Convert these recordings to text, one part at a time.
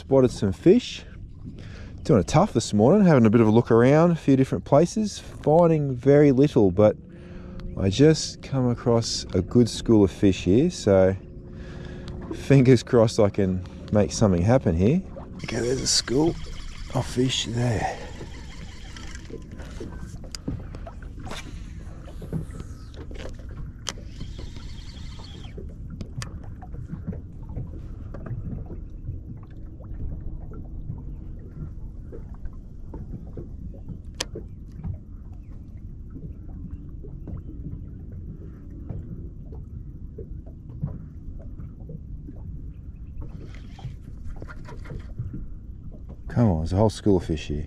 spotted some fish. Doing it tough this morning, having a bit of a look around a few different places, finding very little, but I just come across a good school of fish here, so fingers crossed I can make something happen here. Okay, there's a school of fish there. Come on, there's a whole school of fish here.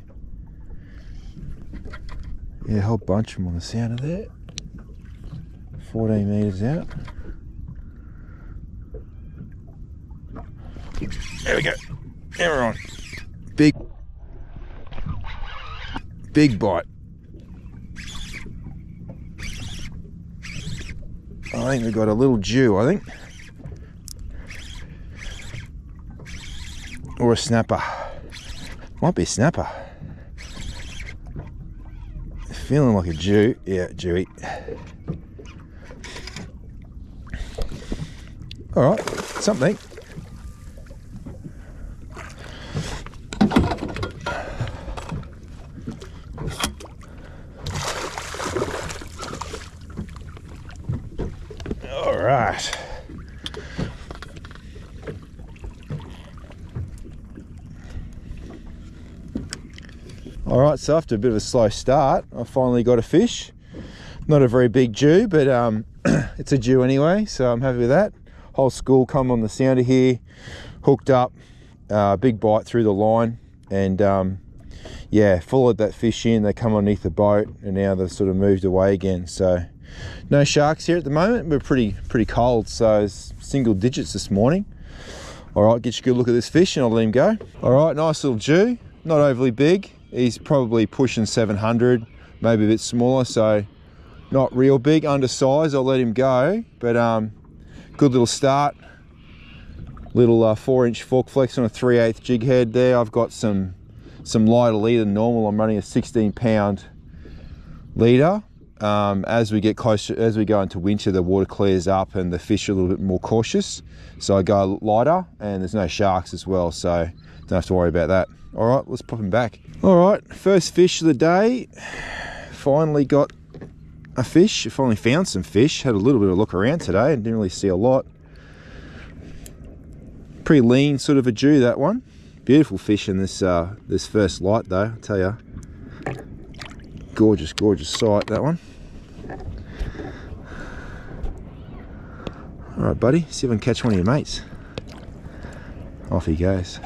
Yeah, a whole bunch of them on the sound of that. 14 metres out. There we go. There we're on. Big bite. I think we've got a little Jew, I think. Or a snapper. Might be a snapper. Feeling like a Jew. Yeah, Jewy. All right, something. All right. All right, so after a bit of a slow start, I finally got a fish. Not a very big Jew, but it's a Jew anyway, so I'm happy with that. Whole school come on the sounder here, hooked up, big bite through the line, and yeah, followed that fish in. They come underneath the boat, and now they've sort of moved away again. So no sharks here at the moment. We're pretty cold, so it's single digits this morning. All right, get you a good look at this fish, and I'll let him go. All right, nice little Jew, not overly big. He's probably pushing 700, maybe a bit smaller, so not real big, undersized. I'll let him go, but good little start. Little 4-inch fork flex on a 3/8 jig head there. I've got some lighter leader than normal. I'm running a 16-pound leader. As we get closer, as we go into winter, the water clears up and the fish are a little bit more cautious. So I go lighter, and there's no sharks as well, so don't have to worry about that. All right, let's pop him back. All right, first fish of the day. Finally got a fish. Finally found some fish. Had a little bit of a look around today and didn't really see a lot. Pretty lean sort of a Jew, that one. Beautiful fish in this this first light though, I tell you. Gorgeous, gorgeous sight, that one. All right, buddy, see if I can catch one of your mates. Off he goes.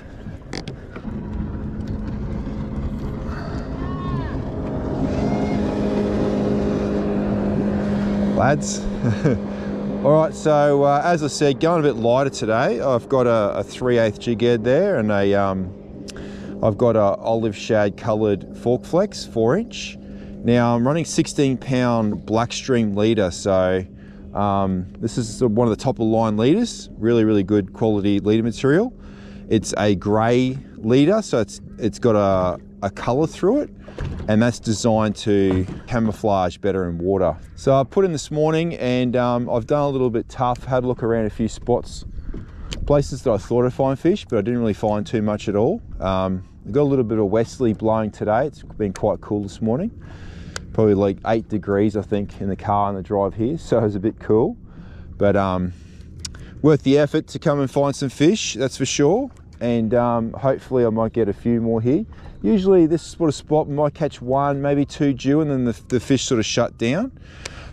Lads. All right, so as I said, going a bit lighter today. I've got a 3/8 jig head there, and I've got a olive shad coloured fork flex, 4-inch. Now I'm running 16-pound Blackstream leader, so this is one of the top of the line leaders. Really good quality leader material. It's a grey leader, so it's got a colour through it, and that's designed to camouflage better in water. So I put in this morning, and I've done a little bit tough, had a look around a few spots, places that I thought I'd find fish, but I didn't really find too much at all. I've got a little bit of westerly blowing today. It's been quite cool this morning. Probably like 8 degrees, I think, in the car on the drive here, so it's a bit cool. But worth the effort to come and find some fish, that's for sure. And hopefully I might get a few more here. Usually this sort of spot, we might catch 1, maybe 2 Jew, and then the fish sort of shut down.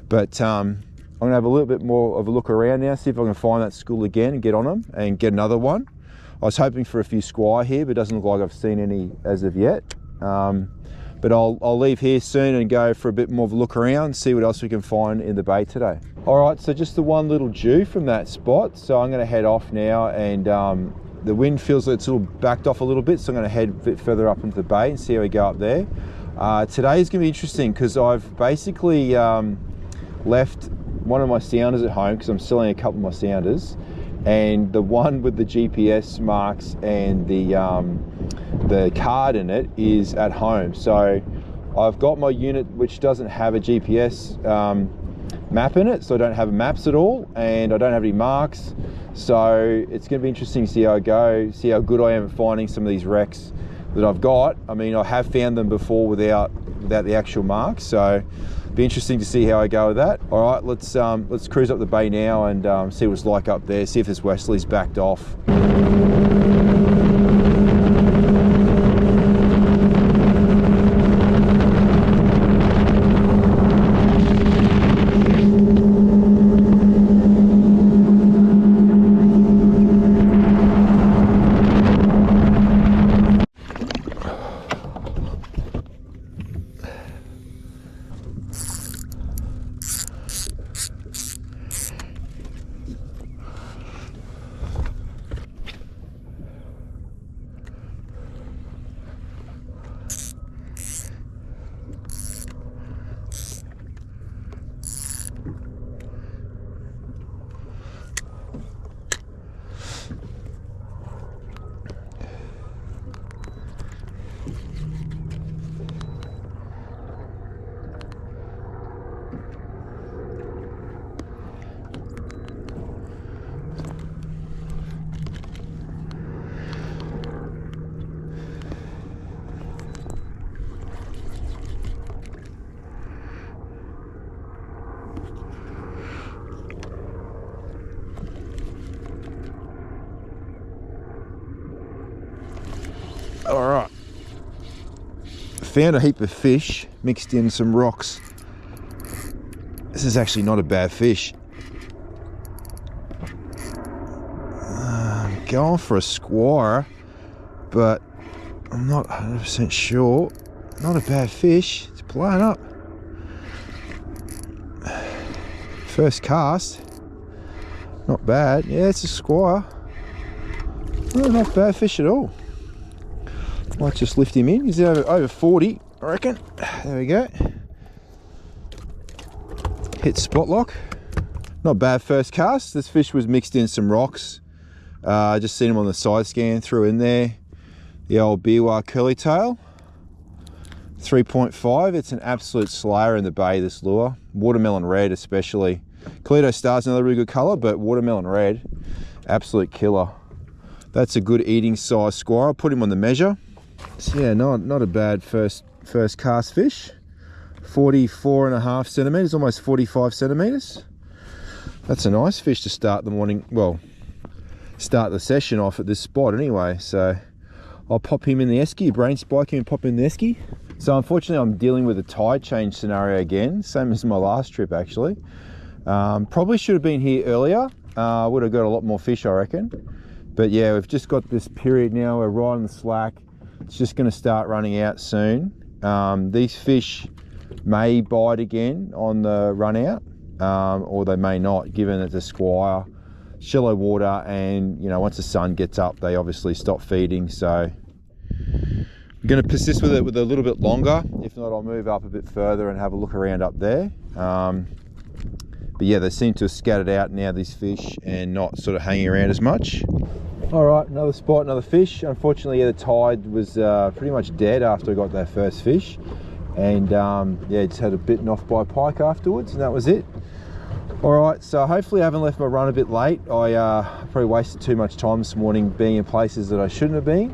But I'm gonna have a little bit more of a look around now, see if I can find that school again and get on them and get another one. I was hoping for a few squire here, but it doesn't look like I've seen any as of yet. But I'll leave here soon and go for a bit more of a look around, see what else we can find in the bay today. All right, so just the one little Jew from that spot. So I'm gonna head off now, and the wind feels like it's a little backed off a little bit, so I'm gonna head a bit further up into the bay and see how we go up there. Today is gonna be interesting because I've basically left one of my sounders at home because I'm selling a couple of my sounders, and the one with the GPS marks and the card in it is at home. So I've got my unit which doesn't have a GPS map in it, so I don't have maps at all, and I don't have any marks. So it's going to be interesting to see how I go, see how good I am at finding some of these wrecks that I've got. I mean, I have found them before without the actual marks, so be interesting to see how I go with that. All right, let's cruise up the bay now and see what it's like up there, see if this westerly's backed off. All right, found a heap of fish mixed in some rocks. This is actually not a bad fish. I'm going for a squire, but I'm not 100% sure. Not a bad fish, it's blowing up. First cast, not bad. Yeah, it's a squire. Oh, not bad fish at all. Might just lift him in. He's over 40, I reckon. There we go. Hit spot lock. Not bad first cast. This fish was mixed in some rocks. I just seen him on the side scan, threw in there. The old Biwa curly tail. 3.5. It's an absolute slayer in the bay, this lure. Watermelon red especially. Cleto Star's another really good colour, but watermelon red, absolute killer. That's a good eating size squire. I'll put him on the measure. So yeah, not a bad first cast fish. 44.5 centimetres, almost 45 centimetres. That's a nice fish to start the morning, well, start the session off at this spot anyway. So I'll pop him in the esky, brain spike him and pop him in the esky. So unfortunately I'm dealing with a tide change scenario again, same as my last trip actually. Probably should have been here earlier. Would have got a lot more fish, I reckon. But yeah, we've just got this period now, we're right on the slack. It's just going to start running out soon. These fish may bite again on the run out, or they may not, given it's a squire, shallow water, and you know, once the sun gets up they obviously stop feeding. So I'm going to persist with it with a little bit longer. If not, I'll move up a bit further and have a look around up there. But yeah, they seem to have scattered out now, these fish, and not sort of hanging around as much. All right, another spot, another fish. Unfortunately, yeah, the tide was pretty much dead after I got that first fish. And yeah, just had a bitten off by a pike afterwards, and that was it. All right, so hopefully I haven't left my run a bit late. I probably wasted too much time this morning being in places that I shouldn't have been.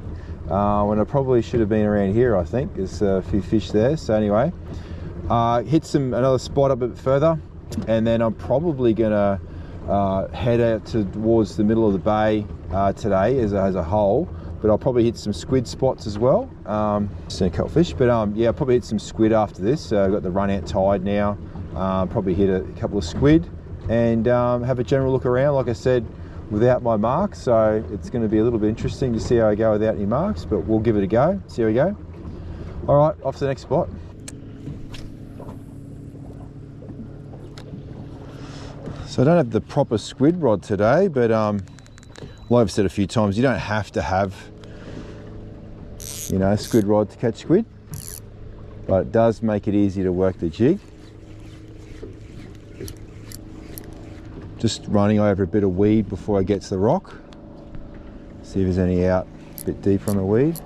When I probably should have been around here, I think. There's a few fish there. So anyway, hit another spot up a bit further, and then I'm probably gonna head out towards the middle of the bay today as a whole, but I'll probably hit some squid spots as well. Seen a couple of fish, but yeah, I'll probably hit some squid after this. I've got the run out tide now. Probably hit a couple of squid and have a general look around, like I said, without my marks. So it's going to be a little bit interesting to see how I go without any marks, but we'll give it a go, see how we go. All right, off to the next spot. So I don't have the proper squid rod today, but like I've said a few times, you don't have to have, you know, a squid rod to catch squid, but it does make it easy to work the jig. Just running over a bit of weed before I get to the rock. See if there's any out a bit deeper on the weed.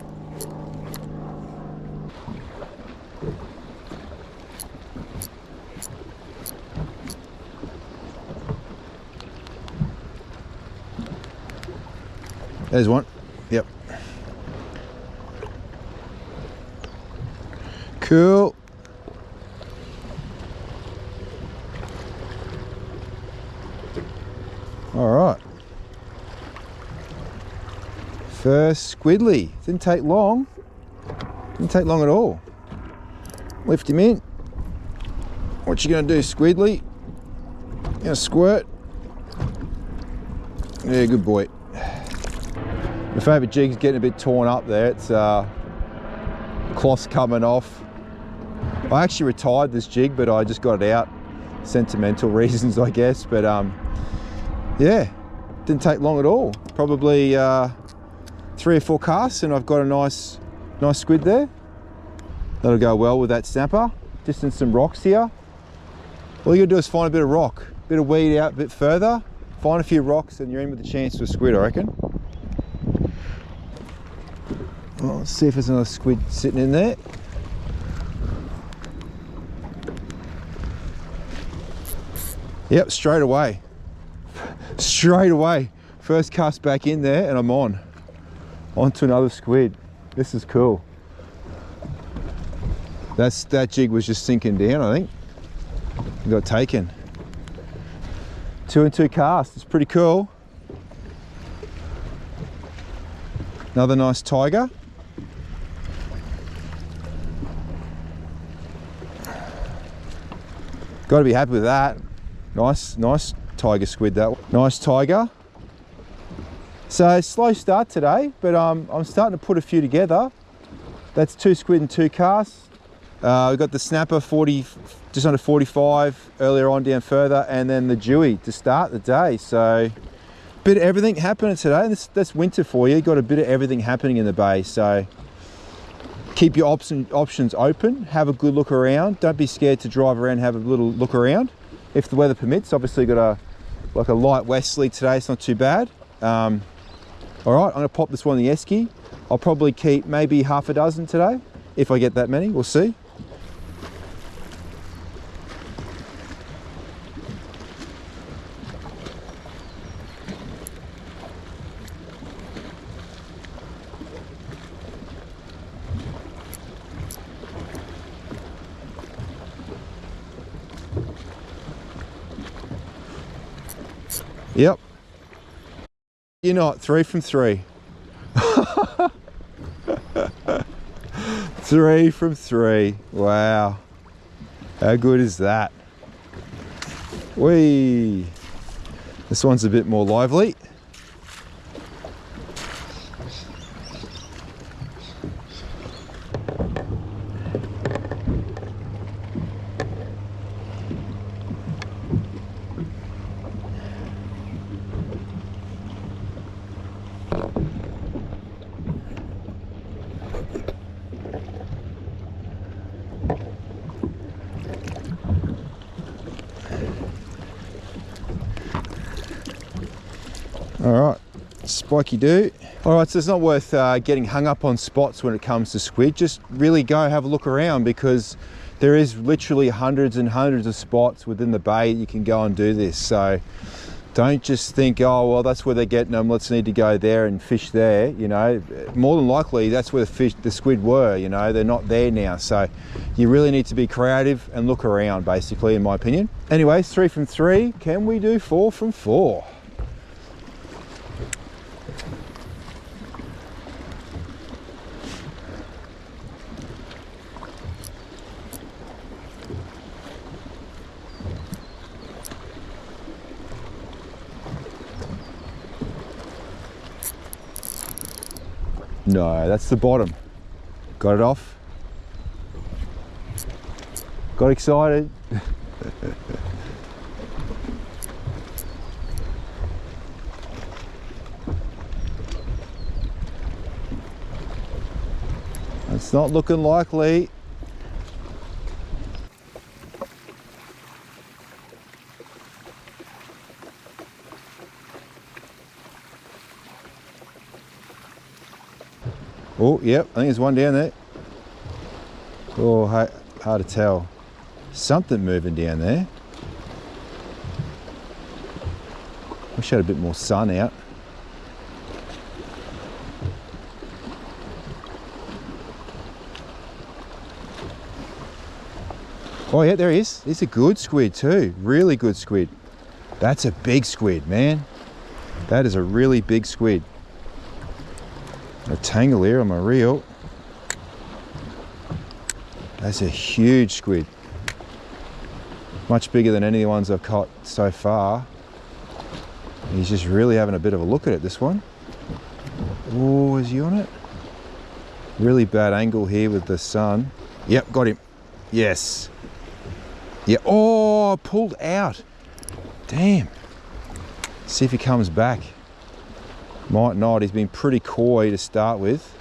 There's one. Yep. Cool. All right. First squidly. Didn't take long. Didn't take long at all. Lift him in. What you gonna do, squidly? You gonna squirt? Yeah, good boy. My favourite jig's getting a bit torn up there. It's cloth's coming off. I actually retired this jig, but I just got it out. Sentimental reasons, I guess. But yeah, didn't take long at all. Probably 3 or 4 casts, and I've got a nice squid there. That'll go well with that snapper. Just in some rocks here. All you gotta do is find a bit of rock, a bit of weed out a bit further. Find a few rocks, and you're in with a chance for a squid, I reckon. Well, let's see if there's another squid sitting in there. Yep, straight away. Straight away. First cast back in there and I'm on to another squid. This is cool. That jig was just sinking down, I think. It got taken. 2 and 2 casts. It's pretty cool. Another nice tiger. Got to be happy with that. Nice tiger squid, that one. Nice tiger. So slow start today, but I'm starting to put a few together. That's 2 squid and 2 casts. We've got the snapper 40, just under 45 earlier on down further, and then the dewy to start the day. So bit of everything happening today. That's winter for you. Got a bit of everything happening in the bay. So keep your options open. Have a good look around. Don't be scared to drive around and have a little look around. If the weather permits, obviously got a light westerly today. It's not too bad. All right, I'm gonna pop this one in the esky. I'll probably keep maybe half a dozen today. If I get that many, we'll see. Yep. You're not. 3 from 3. 3 from 3. Wow. How good is that? Whee. This one's a bit more lively. All right, spiky do. All right, so it's not worth getting hung up on spots when it comes to squid. Just really go have a look around, because there is literally hundreds and hundreds of spots within the bay you can go and do this. So don't just think, oh, well, that's where they're getting them, let's need to go there and fish there. You know, more than likely that's where the squid were, you know, they're not there now. So you really need to be creative and look around, basically, in my opinion. Anyways, 3 from 3. Can we do 4 from 4? No, that's the bottom. Got it off. Got excited. It's not looking likely. Oh, yep, I think there's one down there. Oh, hard to tell. Something moving down there. Wish I had a bit more sun out. Oh yeah, there he is. It's a good squid too. Really good squid. That's a big squid, man. That is a really big squid. A tangle here on my reel. That's a huge squid. Much bigger than any of the ones I've caught so far. He's just really having a bit of a look at it, this one. Oh, is he on it? Really bad angle here with the sun. Yep, got him. Yes. Yeah, oh, pulled out. Damn. See if he comes back. Might not, he's been pretty coy to start with.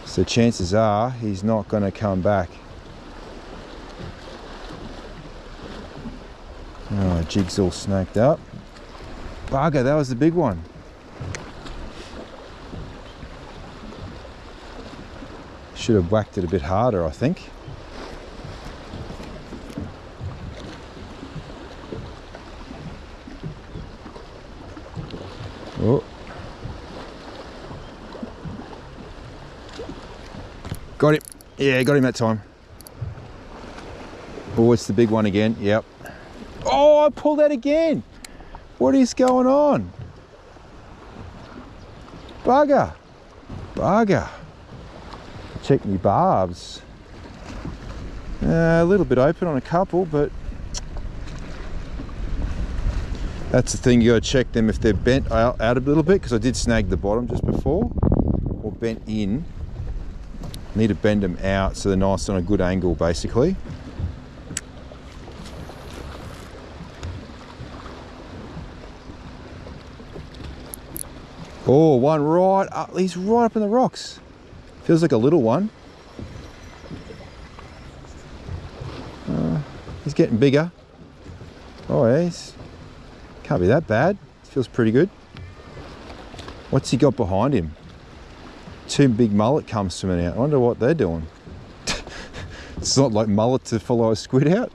So chances are he's not gonna come back. Oh, jig's all snagged up. Bugger, that was the big one. Should have whacked it a bit harder, I think. Oh. Got him. Yeah, got him that time. Oh, it's the big one again. Yep. Oh, I pulled that again. What is going on? Bugger. Bugger. Check me barbs. A little bit open on a couple, but that's the thing, you gotta check them if they're bent out a little bit, because I did snag the bottom just before, or bent in. Need to bend them out so they're nice on a good angle, basically. Oh, one right up, he's right up in the rocks. Feels like a little one. He's getting bigger. Oh, yeah, can't be that bad. Feels pretty good. What's he got behind him? Two big mullet comes swimming out. I wonder what they're doing. It's not like mullet to follow a squid out.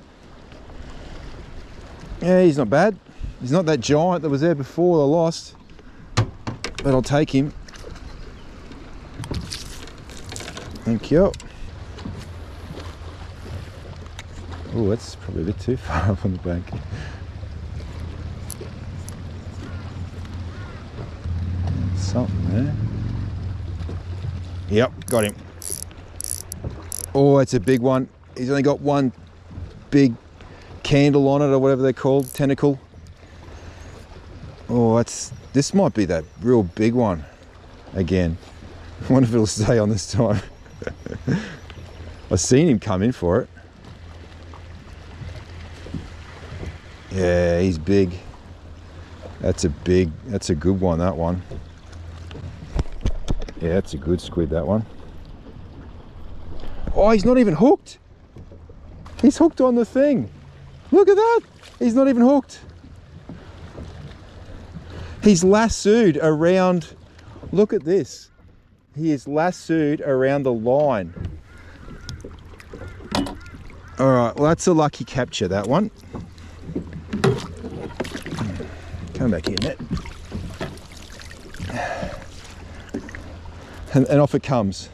Yeah, he's not bad. He's not that giant that was there before I lost. But I'll take him. Thank you. Oh, that's probably a bit too far up on the bank. Something there. Yep, got him. Oh, it's a big one. He's only got one big candle on it, or whatever they're called, tentacle. Oh, this might be that real big one again. I wonder if it'll stay on this time. I've seen him come in for it. Yeah, he's big. That's a good one, that one. Yeah, that's a good squid, that one. Oh, he's not even hooked. He's hooked on the thing. Look at that. He's not even hooked. He's lassoed around, look at this. He is lassoed around the line. All right, well, that's a lucky capture, that one. Come back in, Matt. And off it comes.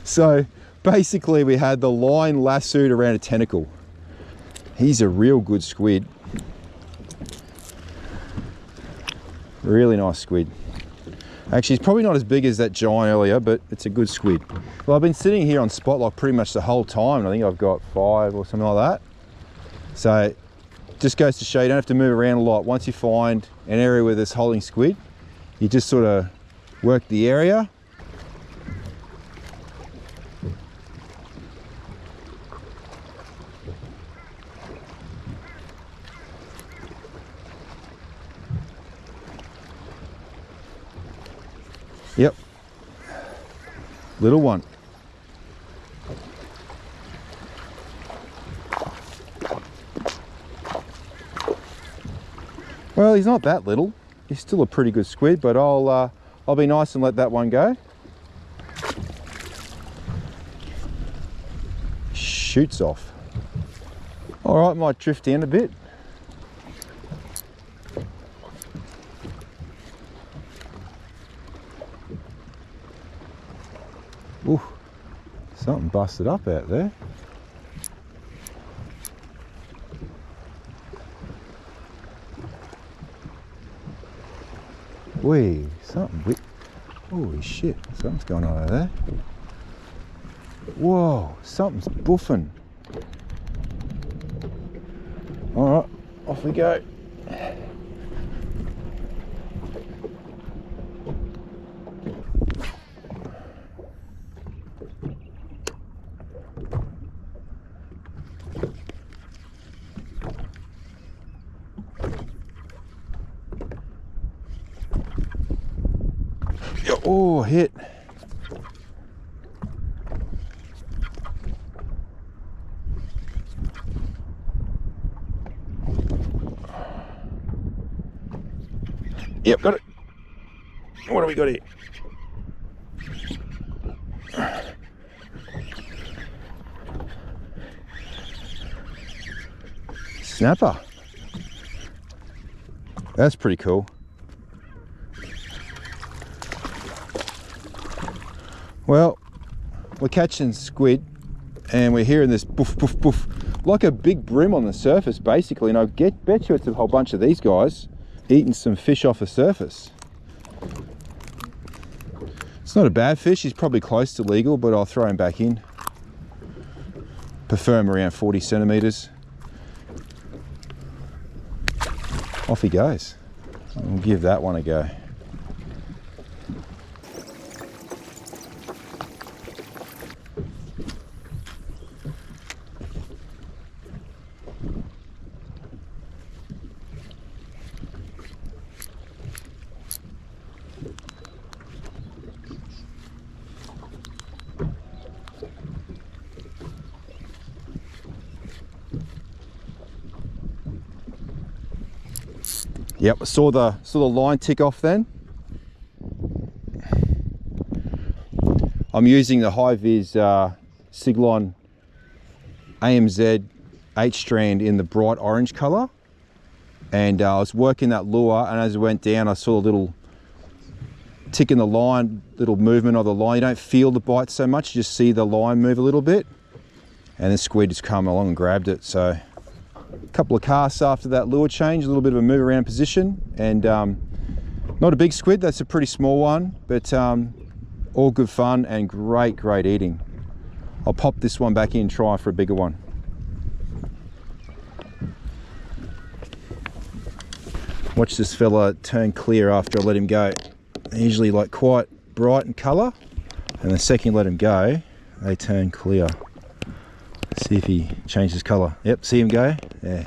So basically we had the line lassoed around a tentacle. He's a real good squid. Really nice squid. Actually, he's probably not as big as that giant earlier, but it's a good squid. Well, I've been sitting here on spot lock pretty much the whole time. I think I've got 5 or something like that. So just goes to show you don't have to move around a lot. Once you find an area where there's holding squid, you just sort of work the area. Yep, little one. Well, he's not that little. He's still a pretty good squid, but I'll be nice and let that one go. shoots off. All right, might drift in a bit. Ooh, something busted up out there. Wee, something. Holy shit, something's going on over there. Whoa, something's buffing. All right, off we go. Oh, hit. Yep, got it. What do we got here? Snapper. That's pretty cool. Well, we're catching squid and we're hearing this boof, boof, boof, like a big brim on the surface basically, and I bet you it's a whole bunch of these guys eating some fish off the surface. It's not a bad fish, he's probably close to legal, but I'll throw him back in. Prefer him around 40 centimetres. Off he goes. We'll give that one a go. Yep, I saw the line tick off then. I'm using the high-vis Siglon AMZ 8-strand in the bright orange colour, and I was working that lure, and as it went down I saw a little tick in the line, little movement of the line. You don't feel the bite so much, you just see the line move a little bit, and the squid just come along and grabbed it. So a couple of casts after that lure change, a little bit of a move around position, and not a big squid, that's a pretty small one, but all good fun and great eating. I'll pop this one back in, try for a bigger one. Watch this fella turn clear after I let him go. They're usually like quite bright in colour, and the second you let him go, they turn clear. See if he changes colour. Yep, see him go? Yeah.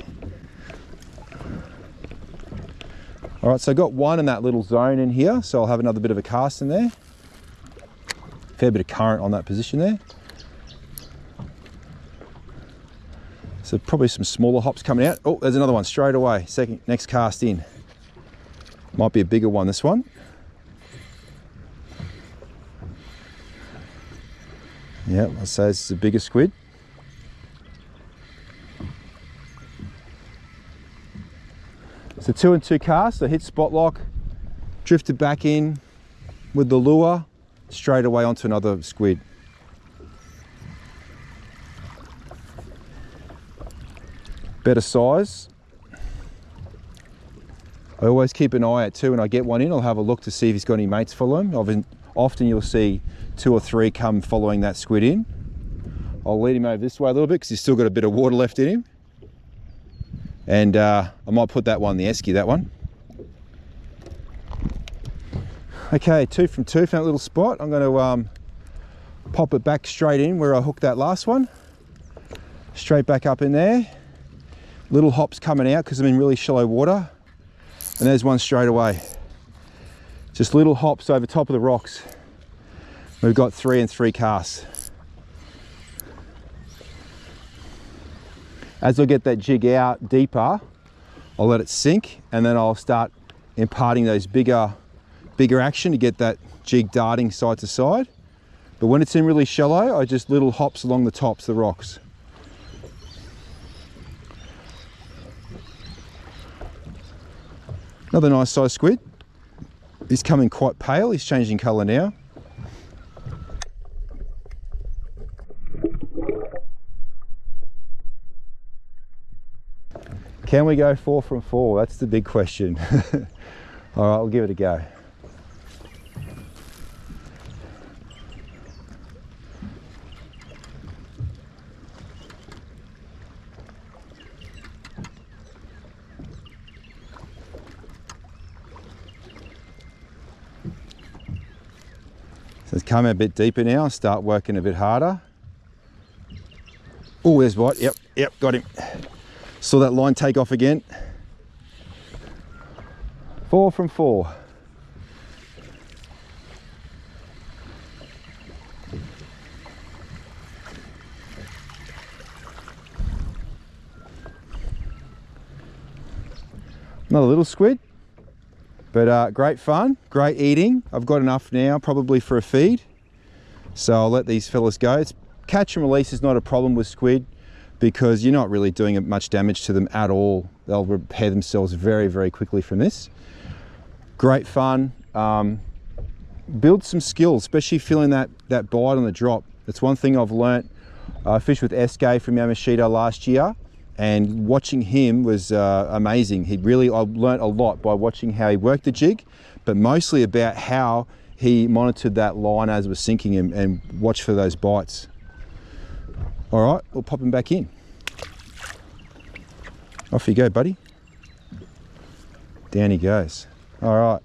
All right, so I got one in that little zone in here, so I'll have another bit of a cast in there. Fair bit of current on that position there. So probably some smaller hops coming out. Oh, there's another one straight away. Next cast in. Might be a bigger one, this one. Yep, I'd say this is a bigger squid. So 2 and 2 casts, I hit spot lock, drifted back in with the lure, straight away onto another squid. Better size. I always keep an eye out too when I get one in, I'll have a look to see if he's got any mates follow him. Often you'll see 2 or 3 come following that squid in. I'll lead him over this way a little bit because he's still got a bit of water left in him. And I might put that one in the esky, that one. Okay, 2 from 2 from that little spot. I'm going to pop it back straight in where I hooked that last one. Straight back up in there. Little hops coming out because I'm in really shallow water. And there's one straight away. Just little hops over top of the rocks. We've got 3 and 3 casts. As I get that jig out deeper, I'll let it sink, and then I'll start imparting those bigger action to get that jig darting side to side. But when it's in really shallow, I just little hops along the tops of the rocks. Another nice size squid. He's coming quite pale, he's changing colour now. Can we go 4 from 4? That's the big question. All right, we'll give it a go. So it's coming a bit deeper now, start working a bit harder. Oh, there's bite. Yep, got him. Saw that line take off again. 4 from 4. Another little squid, but great fun, great eating. I've got enough now probably for a feed, so I'll let these fellas go. It's catch and release is not a problem with squid, because you're not really doing much damage to them at all. They'll repair themselves very, very quickly from this. Great fun. Build some skills, especially feeling that bite on the drop. That's one thing I've learnt. I fished with SK from Yamashita last year, and watching him was amazing. I learnt a lot by watching how he worked the jig, but mostly about how he monitored that line as it was sinking and watched for those bites. All right, we'll pop him back in. Off you go, buddy. Down he goes. All right,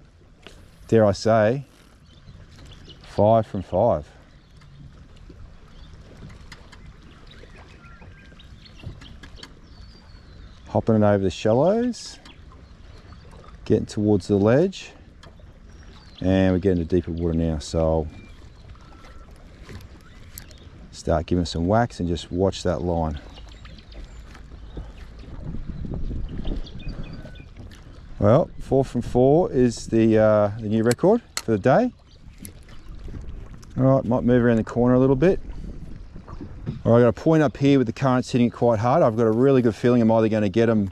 dare I say, 5 from 5. Hopping it over the shallows, getting towards the ledge, and we're getting to deeper water now, so start giving it some wax and just watch that line. Well, 4 from 4 is the new record for the day. All right, might move around the corner a little bit. All right, I've got a point up here with the current hitting it quite hard. I've got a really good feeling I'm either going to get them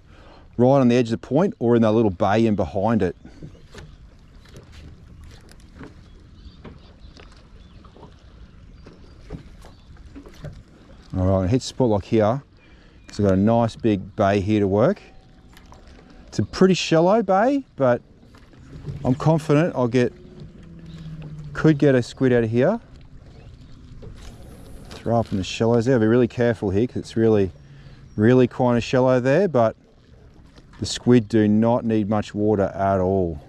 right on the edge of the point or in that little bay in behind it. All right, hit spot lock here, because I've got a nice big bay here to work. It's a pretty shallow bay, but I'm confident could get a squid out of here. Throw up in the shallows there. I'll be really careful here, because it's really kind of shallow there, but the squid do not need much water at all.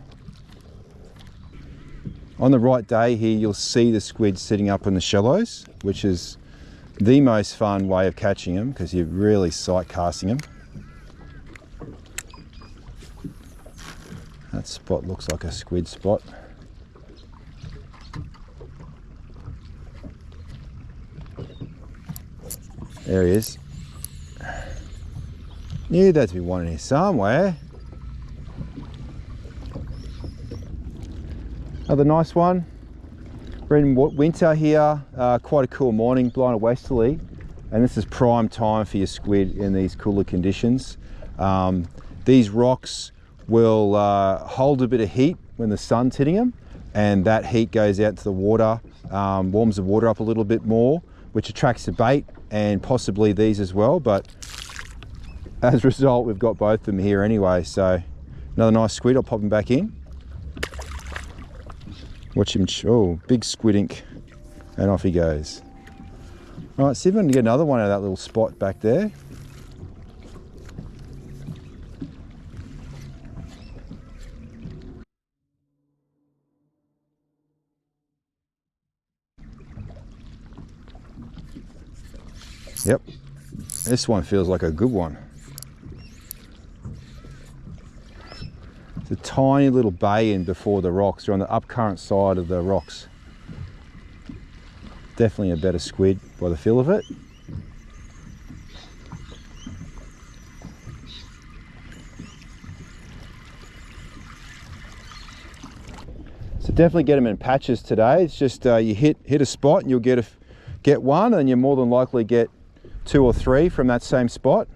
On the right day here, you'll see the squid sitting up in the shallows, which is the most fun way of catching them, because you're really sight casting them. That spot looks like a squid spot. There he is. Knew there'd be one in here somewhere. Another nice one. We're in winter here, quite a cool morning, blowing a westerly, and this is prime time for your squid in these cooler conditions. These rocks will hold a bit of heat when the sun's hitting them, and that heat goes out to the water, warms the water up a little bit more, which attracts the bait and possibly these as well, but as a result we've got both of them here anyway. So another nice squid, I'll pop him back in. Watch him, oh, big squid ink, and off he goes. All right, see if I can get another one out of that little spot back there. Yep, this one feels like a good one. It's a tiny little bay in before the rocks. They're on the upcurrent side of the rocks. Definitely a better squid by the feel of it. So definitely get them in patches today. It's just you hit a spot and you'll get one, and you more than likely get 2 or 3 from that same spot.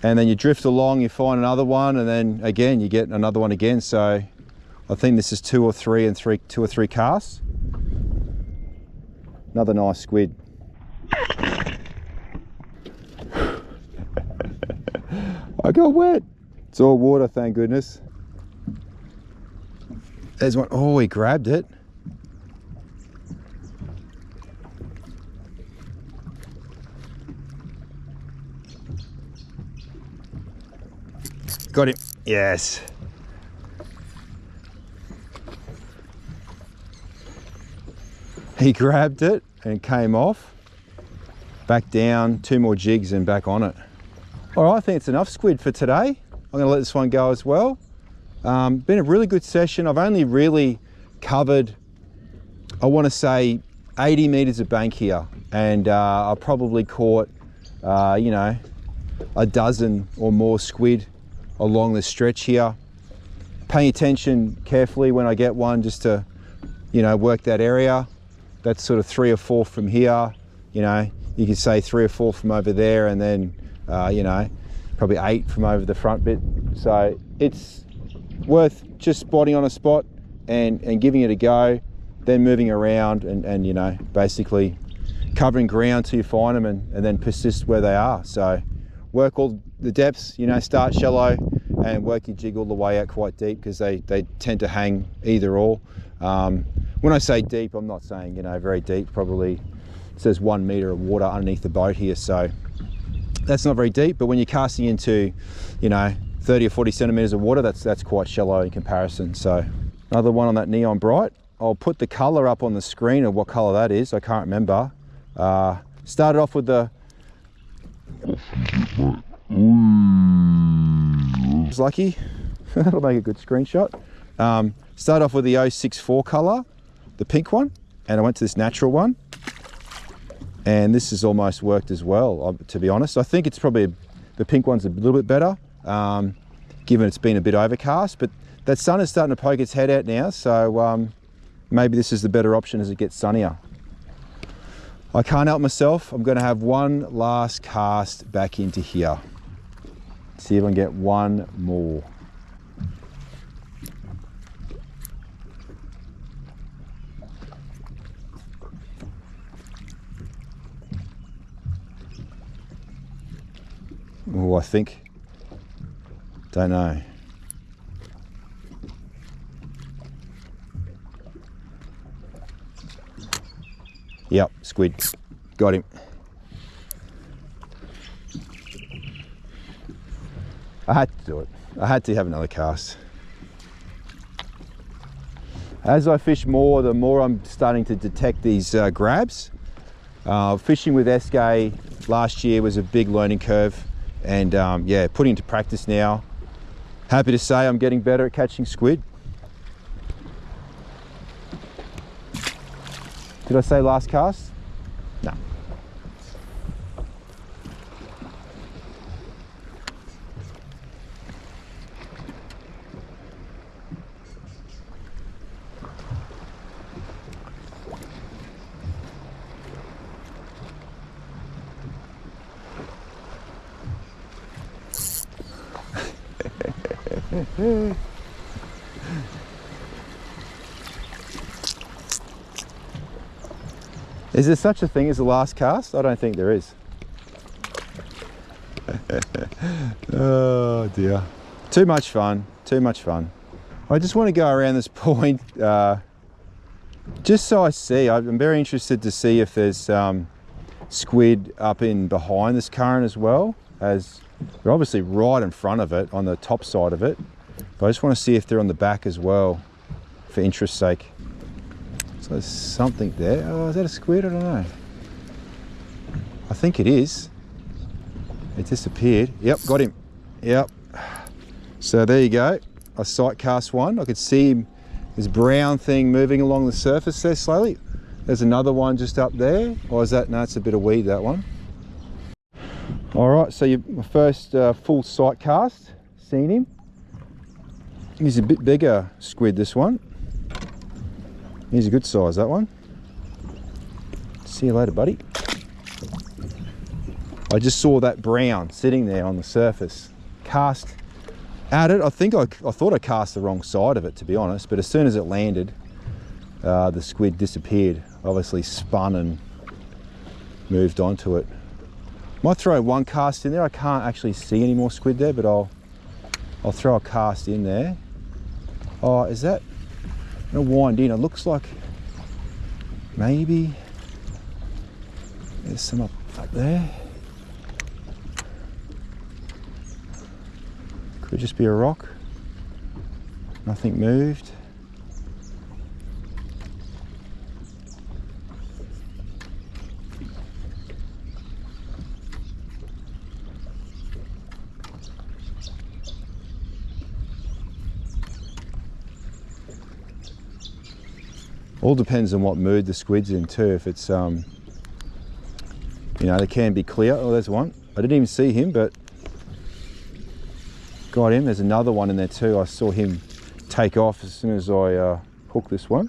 and then you drift along, you find another one, and then again you get another one again. So I think this is two or three casts. Another nice squid. I got wet. It's all water, thank goodness. There's one. Oh, he grabbed it. Got him. Yes. He grabbed it and came off. Back down, 2 more jigs and back on it. All right, I think it's enough squid for today. I'm going to let this one go as well. Been a really good session. I've only really covered, I want to say, 80 meters of bank here, and I probably caught, you know, a dozen or more squid along the stretch here. Paying attention carefully when I get one, just to, you know, work that area. That's sort of 3 or 4 from here. You know, you could say 3 or 4 from over there, and then you know, probably 8 from over the front bit. So it's worth just spotting on a spot and giving it a go, then moving around and you know, basically covering ground till you find them, and then persist where they are. So work all the depths, you know, start shallow and work your jig all the way out quite deep, because they tend to hang either or. When I say deep, I'm not saying, you know, very deep. Probably it says 1 meter of water underneath the boat here, so that's not very deep. But when you're casting into, you know, 30 or 40 centimeters of water, that's quite shallow in comparison. So another one on that neon bright. I'll put the color up on the screen of what color that is. I can't remember. Started off with the it's lucky. That'll make a good screenshot. Started off with the 064 color, the pink one, and I went to this natural one, and this has almost worked as well, to be honest. I think it's probably, the pink one's a little bit better, given it's been a bit overcast, but that sun is starting to poke its head out now, so maybe this is the better option as it gets sunnier. I can't help myself. I'm going to have one last cast back into here. See if I can get one more. Oh, I think, don't know. Yep, squid, got him. I had to do it. I had to have another cast. As I fish more, the more I'm starting to detect these grabs. Fishing with SK last year was a big learning curve, and yeah, putting into practice now. Happy to say I'm getting better at catching squid. Did I say last cast? No. Is there such a thing as a last cast? I don't think there is. Oh dear. Too much fun, too much fun. I just want to go around this point just so I see. I'm very interested to see if there's squid up in behind this current as well, as they're obviously right in front of it on the top side of it. But I just want to see if they're on the back as well, for interest's sake. So there's something there. Oh, is that a squid? I don't know. I think it is. It disappeared. Yep, got him. Yep. So there you go. I sight cast one. I could see this brown thing moving along the surface there slowly. There's another one just up there. Or is that, no, it's a bit of weed, that one. All right, so my first full sight cast, seen him. He's a bit bigger squid, this one. He's a good size, that one. See you later, buddy. I just saw that brown sitting there on the surface. Cast at it. I thought I cast the wrong side of it, to be honest, but as soon as it landed, the squid disappeared. Obviously spun and moved onto it. Might throw one cast in there. I can't actually see any more squid there, but I'll throw a cast in there. Oh, is that? I'm gonna wind in. It looks like maybe there's some up there. Could just be a rock. Nothing moved. All depends on what mood the squid's in too. If it's, you know, they can be clear. Oh, there's one. I didn't even see him, but got him. There's another one in there too. I saw him take off as soon as I hooked this one.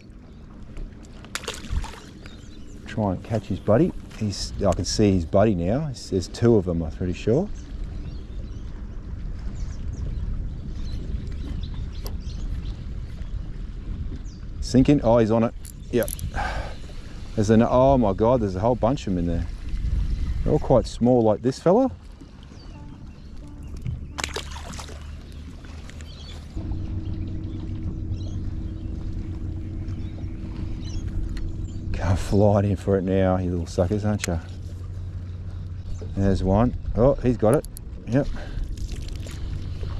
Try and catch his buddy. I can see his buddy now. There's two of them, I'm pretty sure. Sinking. Oh, he's on it. Yep. There's oh my God, there's a whole bunch of them in there. They're all quite small, like this fella. Come flying in for it now, you little suckers, aren't you? There's one. Oh, he's got it. Yep.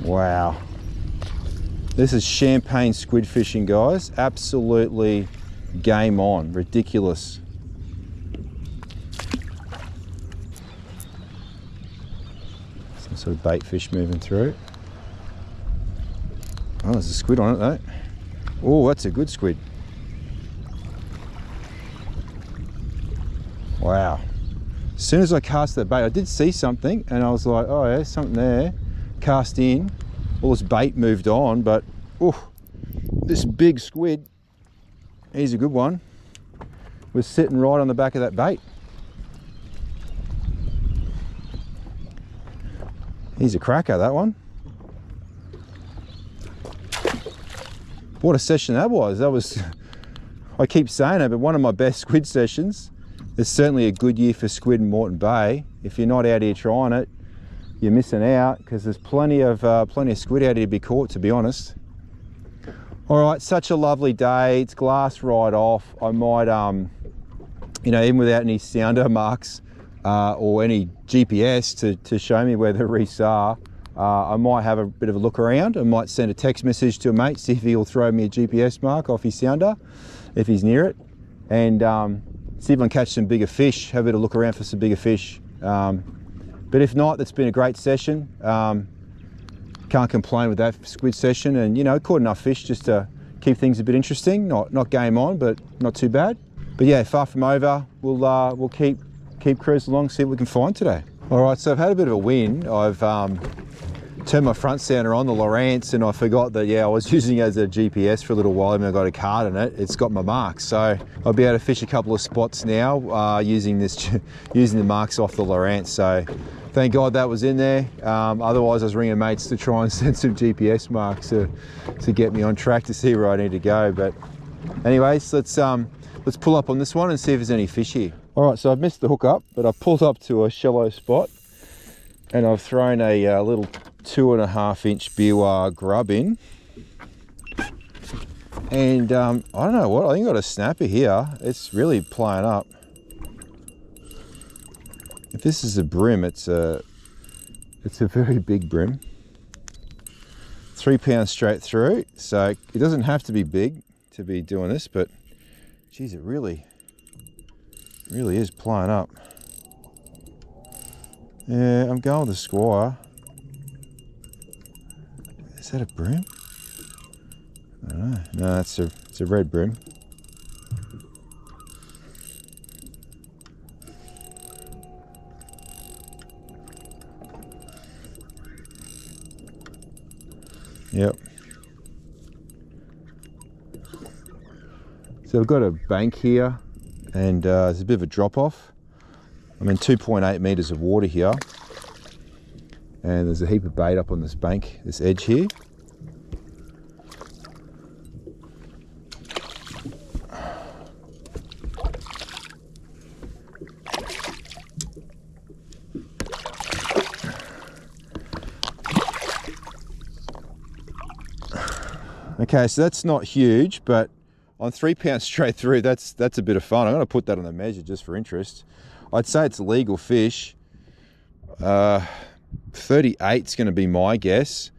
Wow. This is champagne squid fishing, guys. Absolutely game on. Ridiculous. Some sort of bait fish moving through. Oh, there's a squid on it though. Oh, that's a good squid. Wow. As soon as I cast that bait, I did see something and I was like, oh yeah, there's something there. Cast in. All this bait moved on, but this big squid, he's a good one, was sitting right on the back of that bait. He's a cracker, that one. What a session that was. That was, I keep saying it, but one of my best squid sessions. It's certainly a good year for squid in Moreton Bay. If you're not out here trying it, you're missing out, because there's plenty of squid out here to be caught, to be honest. All right, such a lovely day. It's glass right off. I might, you know, even without any sounder marks or any GPS to show me where the reefs are, I might have a bit of a look around. I might send a text message to a mate, see if he'll throw me a GPS mark off his sounder, if he's near it, and see if I can catch some bigger fish, have a bit of look around for some bigger fish. But if not, that's been a great session. Can't complain with that squid session, and you know, caught enough fish just to keep things a bit interesting. Not game on, but not too bad. But yeah, far from over. We'll keep cruising along, see what we can find today. All right, so I've had a bit of a win. I've turned my front sounder on, the Lowrance, and I forgot that, yeah, I was using it as a GPS for a little while, and I got a card in it. It's got my marks, so I'll be able to fish a couple of spots now using the marks off the Lowrance. So thank God that was in there. Otherwise I was ringing mates to try and send some GPS marks to get me on track to see where I need to go. But anyways, let's pull up on this one and see if there's any fish here. All right, so I've missed the hook up, but I pulled up to a shallow spot and I've thrown a little 2.5 inch biwa grub in. And I don't know what, I think I got a snapper here. It's really playing up. If this is a brim, it's a very big brim. 3 pounds straight through, so it doesn't have to be big to be doing this, but geez, it really is playing up. Yeah, I'm going with the Squire. Is that a brim? I don't know. No, it's a red brim. Yep. So we've got a bank here, and there's a bit of a drop off. I'm in 2.8 meters of water here, and there's a heap of bait up on this bank, this edge here. Okay, so that's not huge, but on 3 pounds straight through, that's a bit of fun. I'm going to put that on the measure just for interest. I'd say it's a legal fish. 38 is going to be my guess.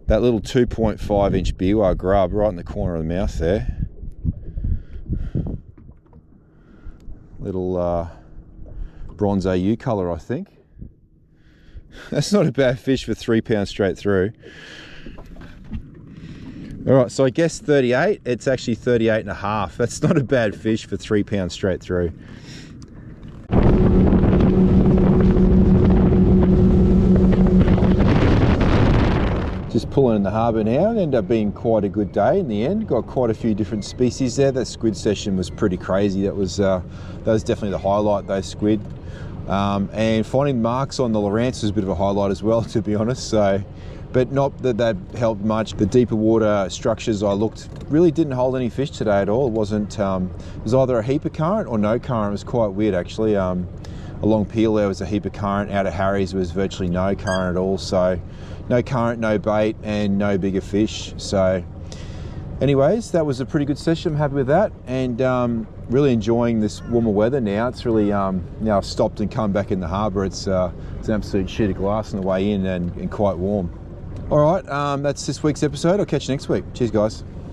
That little 2.5 inch biwa grub right in the corner of the mouth there. Little bronze AU colour, I think. That's not a bad fish for 3 pounds straight through. All right, so I guess 38, it's actually 38 and a half. That's not a bad fish for 3 pounds straight through. Just pulling in the harbour now. It ended up being quite a good day in the end. Got quite a few different species there. That squid session was pretty crazy. That was definitely the highlight, those squid. And finding marks on the Lawrence was a bit of a highlight as well, to be honest. So, but not that helped much. The deeper water structures I looked really didn't hold any fish today at all. It wasn't. It was either a heap of current or no current. It was quite weird actually. Along Peel there was a heap of current. Out of Harry's was virtually no current at all. So no current, no bait, and no bigger fish. So anyways, that was a pretty good session. I'm happy with that, and really enjoying this warmer weather now. It's really now I've stopped and come back in the harbour. It's an absolute sheet of glass on the way in, and quite warm. All right, that's this week's episode. I'll catch you next week. Cheers, guys.